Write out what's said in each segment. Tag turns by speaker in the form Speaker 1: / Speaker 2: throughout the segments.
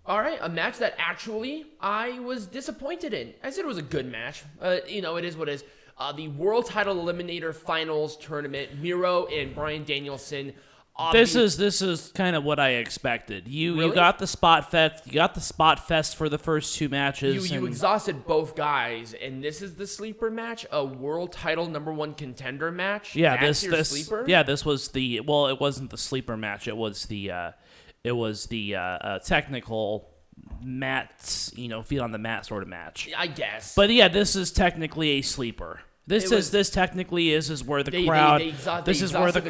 Speaker 1: All right, a match that actually I was disappointed in. I said it was a good match. It is what it is. The World Title Eliminator Finals Tournament, Miro and Bryan Danielson.
Speaker 2: This is kind of what I expected.
Speaker 1: Really?
Speaker 2: You got the spot fest. You got the spot fest for the first two matches.
Speaker 1: You exhausted both guys, and this is the sleeper match, a World Title #1 contender match.
Speaker 2: Yeah,
Speaker 1: That's your sleeper?
Speaker 2: this was it wasn't the sleeper match. It was the technical mat, feet on the mat sort of match.
Speaker 1: I guess.
Speaker 2: But yeah, this is technically a sleeper. This technically is where the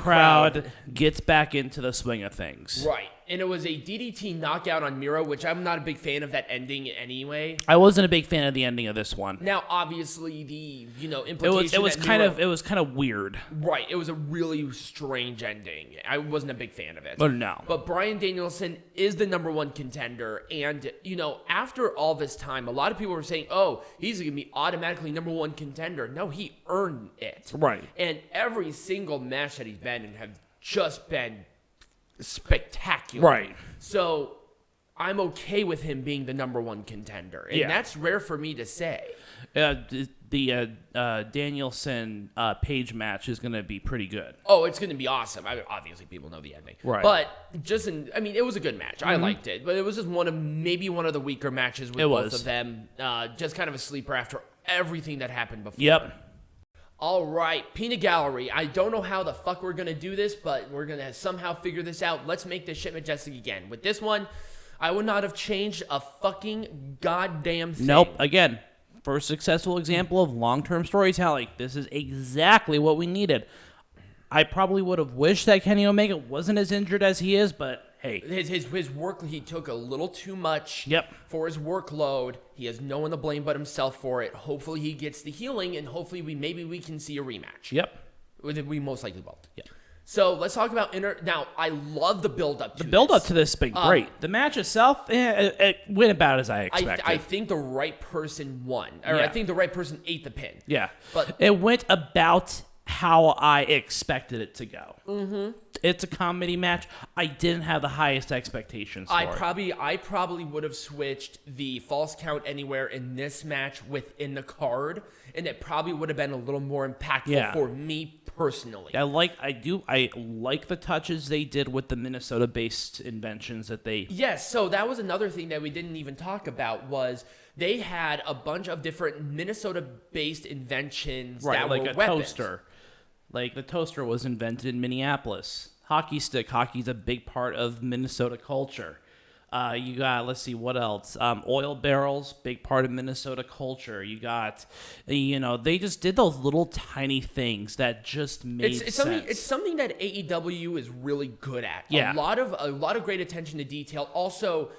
Speaker 2: crowd gets back into the swing of things.
Speaker 1: Right. And it was a DDT knockout on Miro, which I'm not a big fan of that ending anyway.
Speaker 2: I wasn't a big fan of the ending of this one.
Speaker 1: Now, obviously, the implication
Speaker 2: it was kind of weird.
Speaker 1: Right. It was a really strange ending. I wasn't a big fan of it.
Speaker 2: But no.
Speaker 1: But Bryan Danielson is the #1 contender, and after all this time, a lot of people were saying, "Oh, he's gonna be automatically #1 contender." No, he earned it.
Speaker 2: Right.
Speaker 1: And every single match that he's been in have just been spectacular.
Speaker 2: Right.
Speaker 1: So I'm okay with him being the #1 contender. And that's rare for me to say.
Speaker 2: The Danielson Page match is going to be pretty good.
Speaker 1: Oh, it's going to be awesome. Obviously, people know the ending.
Speaker 2: Right.
Speaker 1: But it was a good match. I liked it. But it was just one of the weaker matches with both of them. Just kind of a sleeper after everything that happened before.
Speaker 2: Yep.
Speaker 1: All right, Peanut Gallery. I don't know how the fuck we're going to do this, but we're going to somehow figure this out. Let's make this shit majestic again. With this one, I would not have changed a fucking goddamn thing.
Speaker 2: Nope. Again, first successful example of long-term storytelling. This is exactly what we needed. I probably would have wished that Kenny Omega wasn't as injured as he is, but hey.
Speaker 1: His work, he took a little too much for his workload. He has no one to blame but himself for it. Hopefully he gets the healing, and hopefully we can see a rematch.
Speaker 2: Yep.
Speaker 1: We most likely will.
Speaker 2: Yep.
Speaker 1: So let's talk about Now, I love the build-up to this.
Speaker 2: The build-up to this has been great. The match itself, it went about as I expected.
Speaker 1: I think the right person won. Or I think the right person ate the pin.
Speaker 2: Yeah.
Speaker 1: But
Speaker 2: it went about how I expected it to go. Mm-hmm. It's a comedy match. I didn't have the highest expectations for it.
Speaker 1: I probably would have switched the false count anywhere in this match within the card, and it probably would have been a little more impactful for me personally.
Speaker 2: I like the touches they did with the Minnesota-based inventions that they...
Speaker 1: Yes, so that was another thing that we didn't even talk about was they had a bunch of different Minnesota-based inventions that were weapons.
Speaker 2: Toaster. Like, the toaster was invented in Minneapolis. Hockey stick. Hockey's a big part of Minnesota culture. You got, let's see, what else? Oil barrels, big part of Minnesota culture. You got, they just did those little tiny things that just made sense.
Speaker 1: It's something that AEW is really good at.
Speaker 2: Yeah.
Speaker 1: A lot of great attention to detail. Also,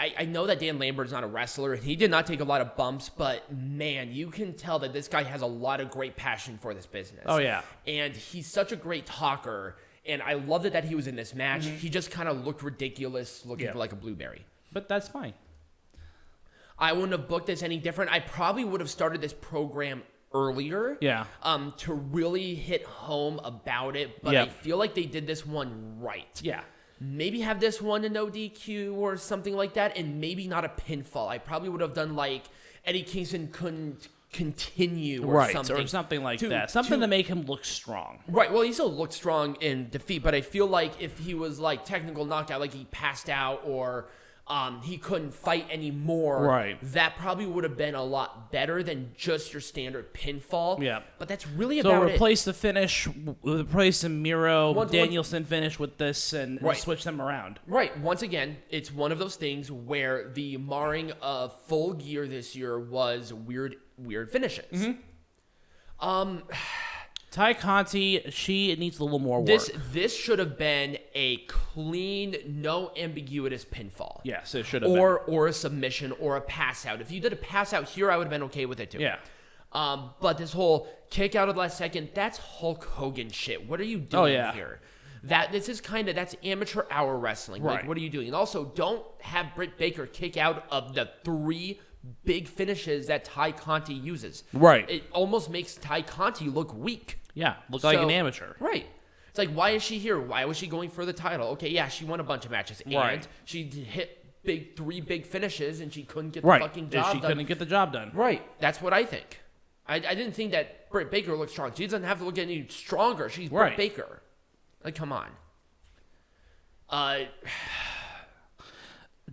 Speaker 1: I know that Dan Lambert's not a wrestler, and he did not take a lot of bumps, but man, you can tell that this guy has a lot of great passion for this business.
Speaker 2: Oh, yeah.
Speaker 1: And he's such a great talker, and I loved it that he was in this match. Mm-hmm. He just kind of looked ridiculous, looking like a blueberry.
Speaker 2: But that's fine.
Speaker 1: I wouldn't have booked this any different. I probably would have started this program earlier to really hit home about it, but I feel like they did this one right.
Speaker 2: Yeah.
Speaker 1: Maybe have this one a no DQ or something like that, and maybe not a pinfall. I probably would have done like Eddie Kingston couldn't continue or something.
Speaker 2: Or something like that. Something to make him look strong.
Speaker 1: Right. Well, he still looked strong in defeat, but I feel like if he was like technical knockout, like he passed out or he couldn't fight anymore, that probably would have been a lot better than just your standard pinfall. Yeah. But that's really about it.
Speaker 2: So replace the Miro, Danielson finish with this and switch them around.
Speaker 1: Right. Once again, it's one of those things where the marring of Full Gear this year was weird finishes.
Speaker 2: Mm-hmm. Ty Conti, she needs a little more work.
Speaker 1: This should have been a clean, no ambiguous pinfall.
Speaker 2: Yes, it should have been.
Speaker 1: Or a submission or a pass out. If you did a pass out here, I would have been okay with it too.
Speaker 2: Yeah.
Speaker 1: But this whole kick out of the last second, that's Hulk Hogan shit. What are you doing here? That's amateur hour wrestling.
Speaker 2: Right.
Speaker 1: Like, what are you doing? And also, don't have Britt Baker kick out of the 3 big finishes that Ty Conti uses.
Speaker 2: Right.
Speaker 1: It almost makes Ty Conti look weak.
Speaker 2: Yeah, look like an amateur.
Speaker 1: Right. It's like, why is she here? Why was she going for the title? Okay, yeah, she won a bunch of matches. And she hit three big finishes, and she couldn't get the fucking job done.
Speaker 2: She couldn't get the job done.
Speaker 1: Right. That's what I think. I didn't think that Britt Baker looked strong. She doesn't have to look any stronger. She's Britt Baker. Like, come on.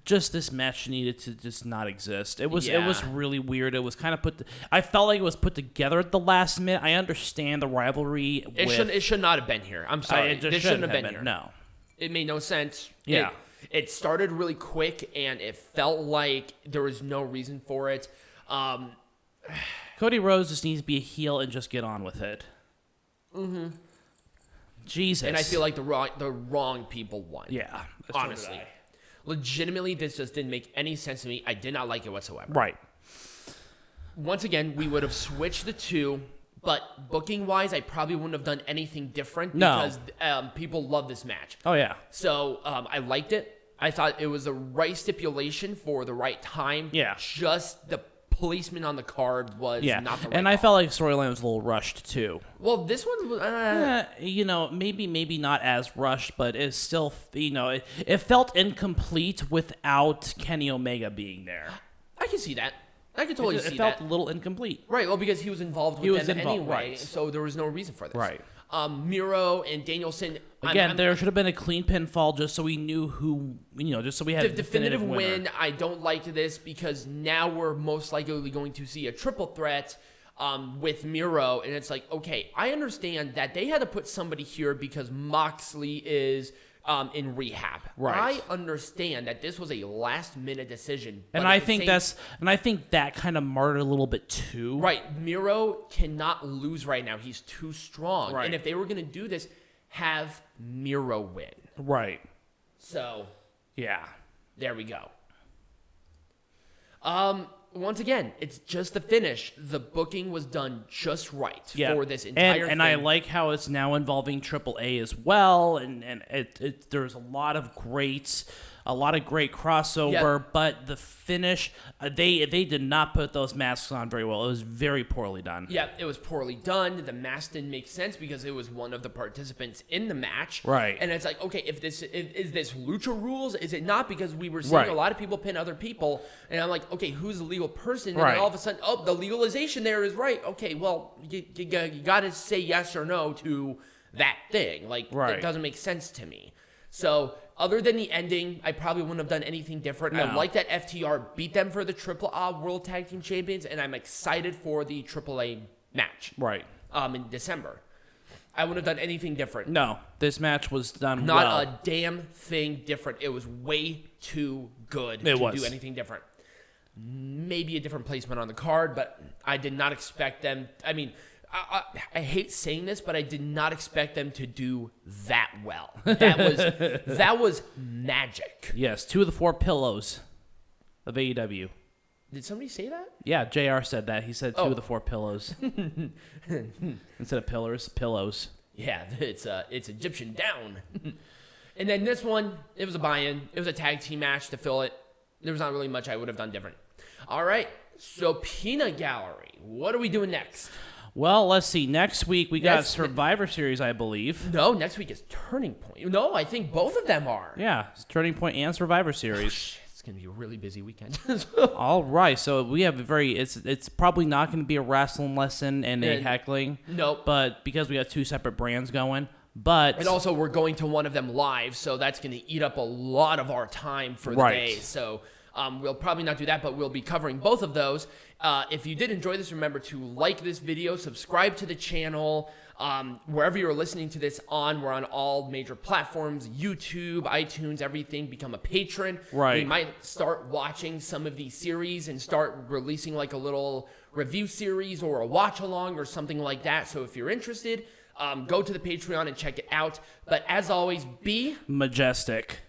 Speaker 2: Just this match needed to just not exist. It was really weird. It was kind of I felt like it was put together at the last minute. I understand the rivalry.
Speaker 1: It should not have been here. I'm sorry.
Speaker 2: This
Speaker 1: shouldn't have been here.
Speaker 2: No.
Speaker 1: It made no sense.
Speaker 2: Yeah.
Speaker 1: It started really quick, and it felt like there was no reason for it.
Speaker 2: Cody Rhodes just needs to be a heel and just get on with it.
Speaker 1: Mm-hmm.
Speaker 2: Jesus.
Speaker 1: And I feel like the wrong people won.
Speaker 2: Yeah.
Speaker 1: Honestly. Legitimately, this just didn't make any sense to me. I did not like it whatsoever.
Speaker 2: Right.
Speaker 1: Once again, we would have switched the two, but booking-wise, I probably wouldn't have done anything different because people love this match.
Speaker 2: Oh, yeah.
Speaker 1: So I liked it. I thought it was the right stipulation for the right time.
Speaker 2: Yeah.
Speaker 1: Just the placement on the card was not the right
Speaker 2: and I felt like storyline was a little rushed too.
Speaker 1: Well, this one was
Speaker 2: maybe not as rushed, but it's still it felt incomplete without Kenny Omega being there.
Speaker 1: I can see that. I can totally see that.
Speaker 2: It felt a little incomplete.
Speaker 1: Right, well, because he was involved with them anyway, so there was no reason for this.
Speaker 2: Right.
Speaker 1: Miro and Danielson.
Speaker 2: Again, there should have been a clean pinfall just so we knew who, just so we had a definitive
Speaker 1: win. I don't like this because now we're most likely going to see a triple threat with Miro, and it's like, okay, I understand that they had to put somebody here because Moxley is in rehab.
Speaker 2: Right.
Speaker 1: I understand that this was a last-minute decision,
Speaker 2: and I think that kind of marred a little bit too.
Speaker 1: Right, Miro cannot lose right now. He's too strong,
Speaker 2: right.
Speaker 1: And if they were going to do this, have Miro win.
Speaker 2: Right.
Speaker 1: So,
Speaker 2: yeah,
Speaker 1: there we go. Once again, it's just the finish. The booking was done just right for this entire thing.
Speaker 2: And I like how it's now involving AAA as well, and there's a lot of great crossover, but the finish, they did not put those masks on very well. It was very poorly done.
Speaker 1: Yeah, it was poorly done. The mask didn't make sense because it was one of the participants in the match.
Speaker 2: Right.
Speaker 1: And it's like, okay, is this Lucha rules? Is it not? Because we were seeing a lot of people pin other people, and I'm like, okay, who's the legal person? And then all of a sudden, the legalization there is right. Okay, well, you got to say yes or no to that thing. Like, it doesn't make sense to me. So, other than the ending, I probably wouldn't have done anything different. No. I like that FTR beat them for the AAA World Tag Team Champions, and I'm excited for the AAA match.
Speaker 2: Right.
Speaker 1: In December. I wouldn't have done anything different.
Speaker 2: No, this match was done
Speaker 1: Not
Speaker 2: well.
Speaker 1: a damn thing different. It was way too good to do anything different. Maybe a different placement on the card, but I did not expect them. I mean, I hate saying this, but I did not expect them to do that well. That was magic.
Speaker 2: Yes, 2 of the 4 pillows of AEW.
Speaker 1: Did somebody say that?
Speaker 2: Yeah, JR said that. He said 2 of the 4 pillows. Instead of pillars, pillows.
Speaker 1: Yeah, it's Egyptian down. And then this one, it was a buy-in. It was a tag team match to fill it. There was not really much I would have done different. All right, so Peanut Gallery. What are we doing next?
Speaker 2: Well, let's see. Next week, we got Survivor Series, I believe.
Speaker 1: No, next week is Turning Point. No, I think both of them are.
Speaker 2: Yeah, it's Turning Point and Survivor Series.
Speaker 1: It's going to be a really busy weekend.
Speaker 2: All right, so we have it's probably not going to be a wrestling lesson and a heckling.
Speaker 1: Nope.
Speaker 2: But because we got 2 separate brands going. And
Speaker 1: also, we're going to one of them live, so that's going to eat up a lot of our time for the day. So we'll probably not do that, but we'll be covering both of those. If you did enjoy this, remember to like this video, subscribe to the channel. Wherever you're listening to this on, we're on all major platforms, YouTube, iTunes, everything. Become a patron.
Speaker 2: Right.
Speaker 1: We might start watching some of these series and start releasing like a little review series or a watch along or something like that. So if you're interested, go to the Patreon and check it out. But as always, be
Speaker 2: majestic.